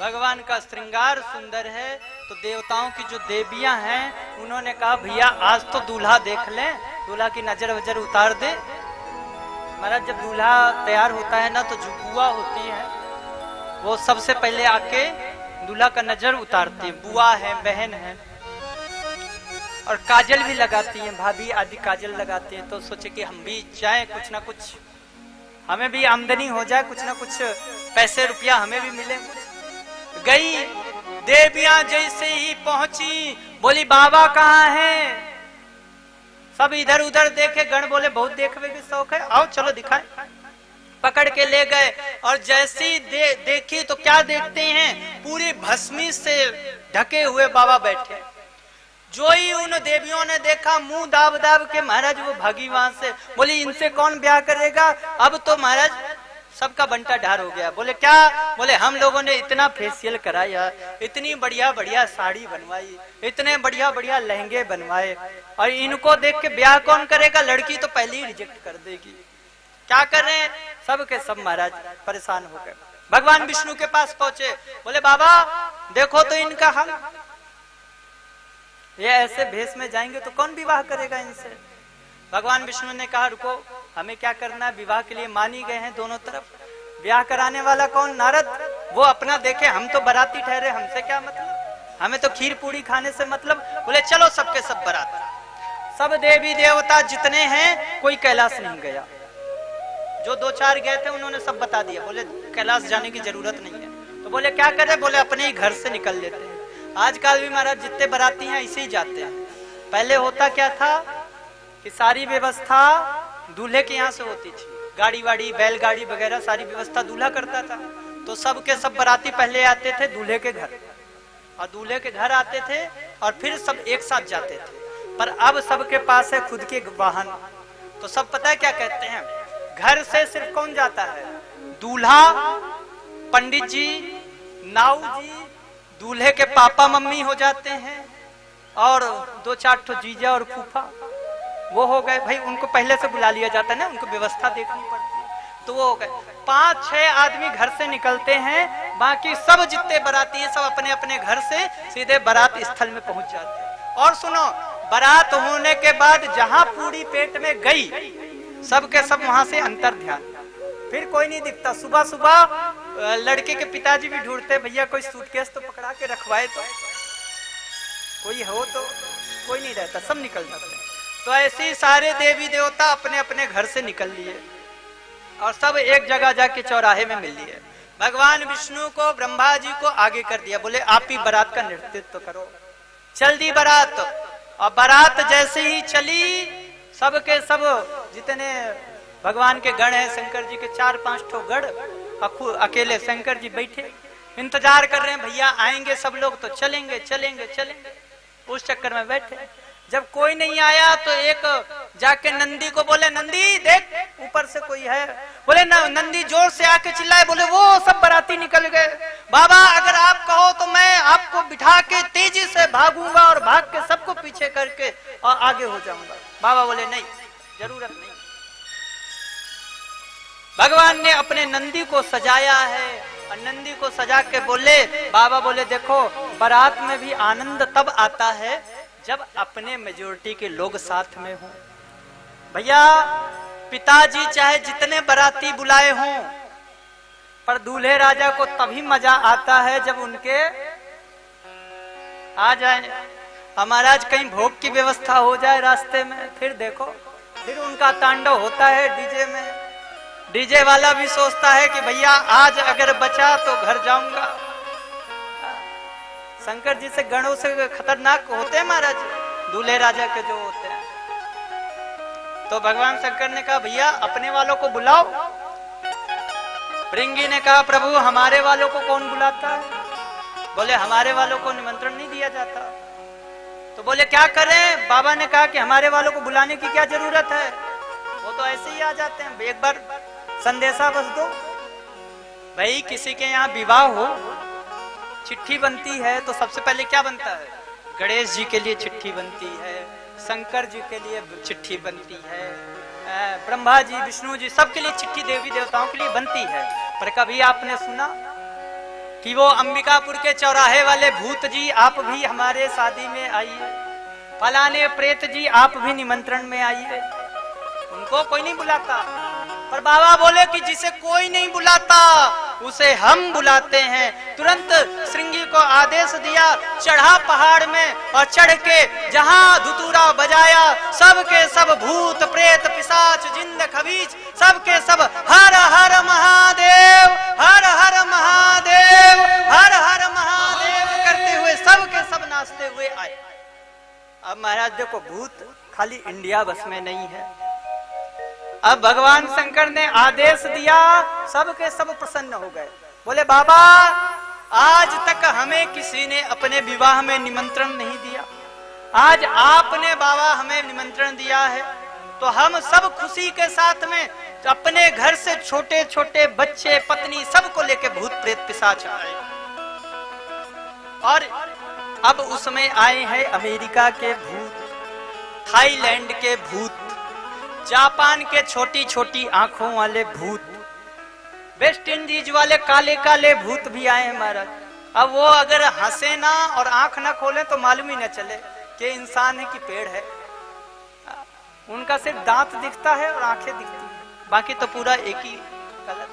भगवान का श्रृंगार सुंदर है। तो देवताओं की जो देवियां हैं उन्होंने कहा भैया आज तो दूल्हा देख लें, दूल्हा की नजर वजर उतार दे। महाराज जब दूल्हा तैयार होता है ना तो जो बुआ होती है वो सबसे पहले आके दूल्हा का नजर उतारती है। बुआ है, बहन है, और काजल भी लगाती है, भाभी आदि काजल लगाती है। तो सोचे कि हम भी जाएं, कुछ ना कुछ हमें भी आमदनी हो जाए, कुछ ना कुछ पैसे रुपया हमें भी मिले। गई देवियां जैसे ही पहुंची बोली बाबा कहाँ हैं? सब इधर उधर देखे, गण बोले बहुत देखने की शौक है, आओ चलो दिखाए। पकड़ के ले गए और जैसी देखी तो क्या देखते हैं, पूरी भस्मी से ढके हुए बाबा बैठे। जो ही उन देवियों ने देखा मुंह दाब दाब के महाराज वो भागी वहां से। बोली इनसे कौन ब्याह करेगा? अब तो महाराज सबका बंटा ढार हो गया। बोले क्या? बोले हम लोगों ने इतना फेशियल कराया, इतनी बढ़िया बढ़िया साड़ी बनवाई, इतने बढ़िया बढ़िया लहंगे बनवाए, और इनको देख के ब्याह कौन करेगा? लड़की तो पहले ही रिजेक्ट कर देगी। क्या कर रहे हैं? सब के सब महाराज परेशान हो गए। भगवान विष्णु के पास पहुंचे, बोले बाबा देखो तो इनका हाल, ये ऐसे भेष में जाएंगे तो कौन विवाह करेगा इनसे? भगवान विष्णु ने कहा रुको, हमें क्या करना है, विवाह के लिए मानी गए हैं दोनों तरफ, ब्याह कराने वाला कौन? नारद, वो अपना देखे, हम तो बराती ठहरे, हमसे क्या मतलब, हमें तो खीर पूरी खाने से मतलब। बोले चलो सबके सब बरात। सब देवी देवता जितने हैं कोई कैलाश नहीं गया, जो दो चार गए थे उन्होंने सब बता दिया। बोले कैलाश जाने की जरूरत नहीं है। तो बोले क्या करें? बोले अपने ही घर से निकल लेते हैं। आजकल भी महाराज जितने बराती हैं ऐसे ही जाते हैं। पहले होता क्या था कि सारी व्यवस्था दूल्हे के यहाँ से होती थी, गाड़ी वाड़ी बैलगाड़ी वगैरह सारी व्यवस्था दूल्हा करता था। तो सब के सब बराती पहले आते थे दूल्हे के घर, और दूल्हे के घर आते थे और फिर सब एक साथ जाते थे। पर अब सबके पास है खुद के वाहन, तो सब पता है क्या कहते हैं, घर से सिर्फ कौन जाता है? दूल्हा, पंडित जी, नाऊ जी, दूल्हे के पापा मम्मी हो जाते हैं, और दो चार ठो जीजा और फूफा वो हो गए। भाई उनको पहले से बुला लिया जाता है ना, उनको व्यवस्था देखनी पड़ती है। तो वो हो गए 5-6 आदमी घर से निकलते हैं, बाकी सब जितने बराती हैं सब अपने अपने घर से सीधे बारात स्थल में पहुंच जाते हैं। और सुनो, बारात होने के बाद जहां पूरी पेट में गई सबके सब वहां से अंतर ध्यान, फिर कोई नहीं दिखता। सुबह सुबह लड़के के पिताजी भी ढूंढते, भैया कोई सूटकेस तो पकड़ा के रखवाए, तो कोई हो तो कोई नहीं रहता, सब निकल जाते। तो ऐसे ही सारे देवी देवता अपने अपने घर से निकल लिए और सब एक जगह जाके चौराहे में मिल लिए। भगवान विष्णु को, ब्रह्मा जी को आगे कर दिया। बोले आप ही बारात का नेतृत्व करो। चल दी बारात, और बारात जैसे ही चली सबके सब जितने भगवान के गण हैं, शंकर जी के 4-5 ठो गण, अकेले शंकर जी बैठे इंतजार कर रहे हैं, भैया आएंगे सब लोग तो चलेंगे चलेंगे चलेंगे। उस चक्कर में बैठे, जब कोई नहीं आया तो एक जाके नंदी को बोले, नंदी देख ऊपर से कोई है। बोले ना, नंदी जोर से आके चिल्लाए, बोले वो सब बाराती निकल गए। बाबा अगर आप कहो तो मैं आपको बिठा के तेजी से भागूंगा और भाग के सबको पीछे करके और आगे हो जाऊंगा। बाबा बोले नहीं, जरूरत नहीं। भगवान ने अपने नंदी को सजाया है, और नंदी को सजा के बोले, बाबा बोले देखो बारात में भी आनंद तब आता है जब अपने मेजोरिटी के लोग साथ में हों। भैया पिताजी चाहे जितने बाराती बुलाए हों, पर दूल्हे राजा को तभी मजा आता है जब उनके आ जाए। महाराज कहीं भोग की व्यवस्था हो जाए रास्ते में, फिर देखो फिर उनका तांडव होता है डीजे में। डीजे वाला भी सोचता है कि भैया आज अगर बचा तो घर जाऊंगा। शंकर जी से गणों से खतरनाक होते हैं महाराज दूल्हे राजा के जो होते हैं। तो भगवान शंकर ने कहा भैया अपने वालों को बुलाओ। भृंगी ने कहा प्रभु हमारे वालों को कौन बुलाता है? बोले हमारे वालों को निमंत्रण नहीं दिया जाता। तो बोले क्या करें? बाबा ने कहा कि हमारे वालों को बुलाने की क्या जरूरत है, वो तो ऐसे ही आ जाते हैं, एक बार संदेशा बस दो। भाई किसी के यहाँ विवाह हो, चिट्ठी बनती है तो सबसे पहले क्या बनता है? गणेश जी के लिए चिट्ठी बनती है, शंकर जी के लिए चिट्ठी बनती है, ब्रह्मा जी, विष्णु जी, सबके लिए चिट्ठी देवी देवताओं के लिए बनती है। पर कभी आपने सुना कि वो अंबिकापुर के चौराहे वाले भूत जी आप भी हमारे शादी में आइए, फलाने प्रेत जी आप भी निमंत्रण में आइए। उनको कोई नहीं बुलाता, पर बाबा बोले कि जिसे कोई नहीं बुलाता उसे हम बुलाते हैं। तुरंत श्रृंगी को आदेश दिया, चढ़ा पहाड़ में और चढ़ के जहां धुतूरा बजाया, सबके सब भूत प्रेत पिशाच जिन्न खबीच सबके सब हर हर महादेव, हर हर महादेव, हर हर महादेव करते हुए सबके सब नाचते हुए आए। अब महाराज देखो, भूत खाली इंडिया बस में नहीं है। अब भगवान शंकर ने आदेश दिया, सबके सब प्रसन्न हो गए। बोले बाबा, आज तक हमें किसी ने अपने विवाह में निमंत्रण नहीं दिया, आज आपने बाबा हमें निमंत्रण दिया है, तो हम सब खुशी के साथ में अपने घर से छोटे छोटे बच्चे, पत्नी सबको लेके भूत प्रेत पिशाच आए। और अब उसमें आए हैं अमेरिका के भूत, थाईलैंड के भूत, जापान के छोटी छोटी आंखों वाले भूत, वेस्ट इंडीज वाले काले काले भूत भी आए हैं महाराज। अब वो अगर हंसे ना और आंख ना खोले तो मालूम ही ना चले कि इंसान है कि पेड़ है। उनका सिर्फ दांत दिखता है और आंखें दिखती है, बाकी तो पूरा एक ही कलर।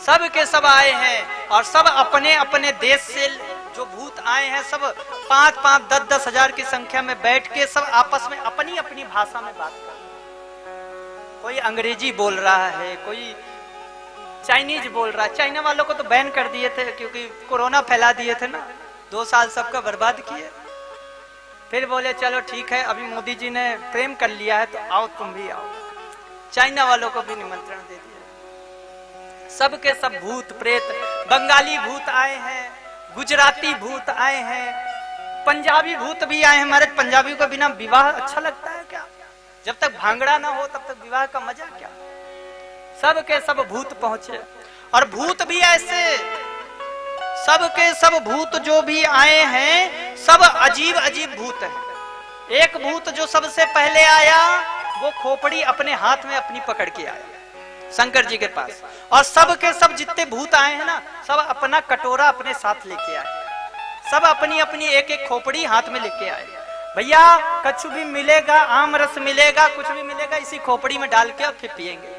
सब के सब आए हैं और सब अपने अपने देश से जो भूत आए हैं, सब 5-5, 10-10 हजार की संख्या में बैठ के सब आपस में अपनी अपनी भाषा में बात कर रहे हैं। कोई अंग्रेजी बोल रहा है, कोई चाइनीज बोल रहा है। चाइना वालों को तो बैन कर दिए थे क्योंकि कोरोना फैला दिए थे ना, 2 साल सबका बर्बाद किए। फिर बोले चलो ठीक है, अभी मोदी जी ने प्रेम कर लिया है तो आओ तुम भी आओ। चाइना वालों को भी निमंत्रण दे दिया। सबके सब भूत प्रेत, बंगाली भूत आए हैं, गुजराती भूत आए हैं, पंजाबी भूत भी आए हैं। हमारे पंजाबी को बिना विवाह अच्छा लगता है क्या? जब तक भांगड़ा ना हो तब तक विवाह का मजा क्या? सब के सब भूत पहुंचे। और भूत भी ऐसे, सब के सब भूत जो भी आए हैं सब अजीब अजीब भूत हैं। एक भूत जो सबसे पहले आया वो खोपड़ी अपने हाथ में अपनी पकड़ के आया शंकर जी के पास, और सब के सब जितने भूत आए हैं ना, सब अपना कटोरा अपने साथ लेके आए, सब अपनी अपनी एक एक खोपड़ी हाथ में लेके आए। भैया कछु भी मिलेगा, आम रस मिलेगा, कुछ भी मिलेगा, इसी खोपड़ी में डाल के और फिर पिएंगे।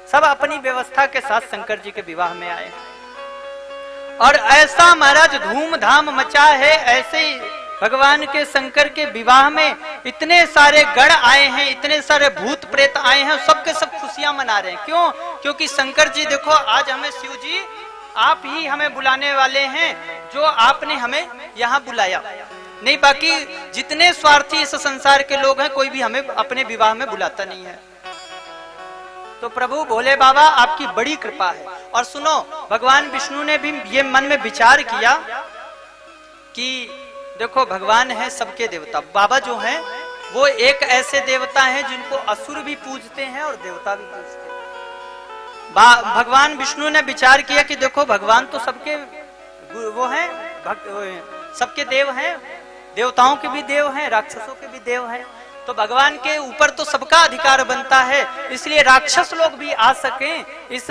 सब अपनी व्यवस्था के साथ शंकर जी के विवाह में आए और ऐसा महाराज धूमधाम मचा है। ऐसे ही भगवान के शंकर के विवाह में इतने सारे गण आए हैं, इतने सारे भूत प्रेत आए हैं, सबके सब खुशियां मना रहे हैं। क्यों? क्योंकि शंकर जी देखो, आज हमें शिव जी आप ही हमें बुलाने वाले हैं, जो आपने हमें यहाँ बुलाया। नहीं, बाकी जितने स्वार्थी इस संसार के लोग हैं, कोई भी हमें अपने विवाह में बुलाता नहीं है। तो प्रभु भोले बाबा आपकी बड़ी कृपा है। और सुनो, भगवान विष्णु ने भी ये मन में विचार किया कि देखो भगवान है सबके देवता, बाबा जो हैं वो एक ऐसे देवता हैं जिनको असुर भी पूजते हैं और देवता भी पूजते हैं। भगवान विष्णु ने विचार किया कि देखो भगवान तो सबके वो हैं, सबके देव हैं, देवताओं के भी देव हैं, राक्षसों के भी देव हैं। तो भगवान के ऊपर तो सबका अधिकार बनता है, इसलिए राक्षस लोग भी आ सकें इस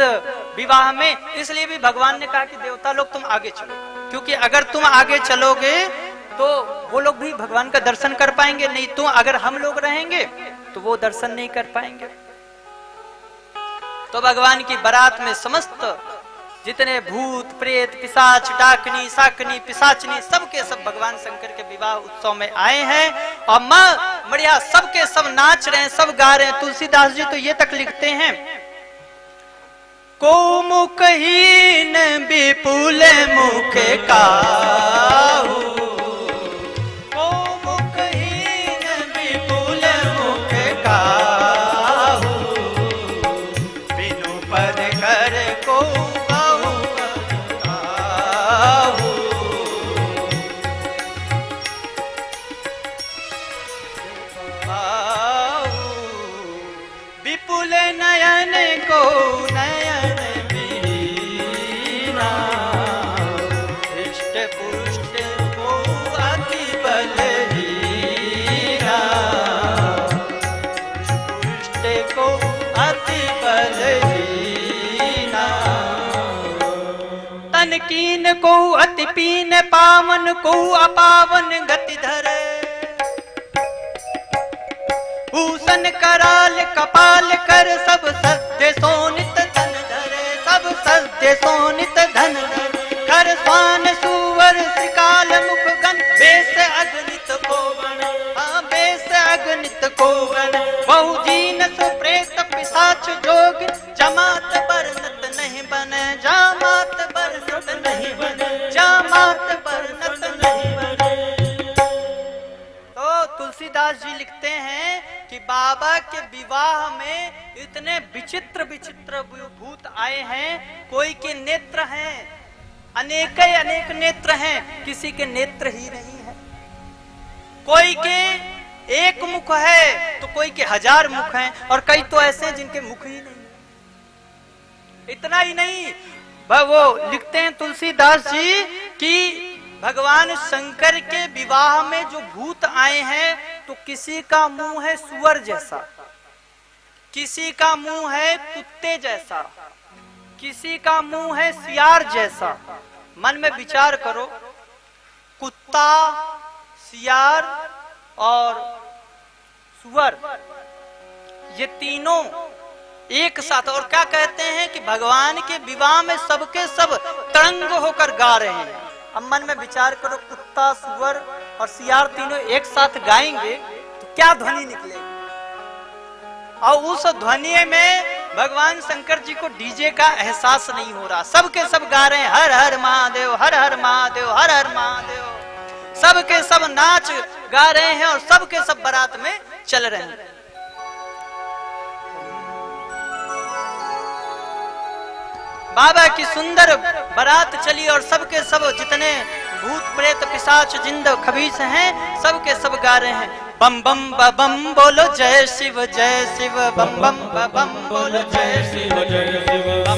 विवाह में। इसलिए भी भगवान ने कहा कि देवता लोग तुम आगे चलो, क्योंकि अगर तुम आगे चलोगे तो वो लोग भी भगवान का दर्शन कर पाएंगे, नहीं तो अगर हम लोग रहेंगे तो वो दर्शन नहीं कर पाएंगे। तो भगवान की बारात में समस्त जितने भूत प्रेत पिशाच डाकनी साकनी पिशाचनी सबके सब भगवान शंकर के विवाह उत्सव में आए हैं और मां बढ़िया सबके सब नाच रहे हैं, सब गा रहे हैं। तुलसीदास जी तो ये तक लिखते हैं, को मुखहीन विपुल मुख काहू, को मुखहीन विपुल मुख काहू, बिनु पद कर को विपुल नयन को नयन बीना, इष्ट पुरुष तन कीन को अति पीन, पावन को अपावन गति धरे। भूषण कराल कपाल कर, सब सत्य सोनित धन धरे, सब सत्य सोनित धन धरे। कर स्वान सुवर श्रीकाल मुख गण, बेस अगणित कोवन, हाँ बेस अगणित कोवन। बहु जीन सुप्रेत पिशाच जोग, जमात बरनत नहीं बने, जामात बरनत नहीं बने, जामात बरनत नहीं बने। तो तुलसीदास जी लिखते हैं कि बाबा के विवाह में इतने विचित्र विचित्र भूत आए हैं। कोई के नेत्र हैं, अनेक अनेक नेत्र हैं, किसी के नेत्र ही नहीं है। कोई के एक मुख है तो कोई के 1000 मुख हैं, और कई तो ऐसे हैं जिनके मुख ही नहीं। इतना ही नहीं, वो लिखते हैं तुलसीदास जी कि भगवान शंकर के विवाह में जो भूत आए हैं, तो किसी का मुंह है सुअर जैसा, किसी का मुंह है कुत्ते जैसा, किसी का मुंह है सियार जैसा। मन में विचार करो, कुत्ता, सियार और सुअर, ये तीनों एक साथ। और क्या कहते हैं कि भगवान के विवाह में सबके सब तरंग होकर गा रहे हैं। अब मन में विचार करो, कुत्ता, सुअर और सियार तीनों एक साथ गाएंगे तो क्या ध्वनि निकलेगी। और उस ध्वनि में भगवान शंकर जी को डीजे का एहसास नहीं हो रहा। सबके सब गा रहे हैं हर हर महादेव, हर हर महादेव, हर हर महादेव। सबके सब नाच गा रहे हैं और सबके सब बारात में चल रहे हैं। बाबा की सुंदर बारात चली और सबके सब जितने भूत प्रेत पिशाच जिंद खबीस हैं, सबके सब गा रहे हैं बम बम बम बोलो जय शिव बम बम बम बोलो जय शिव बम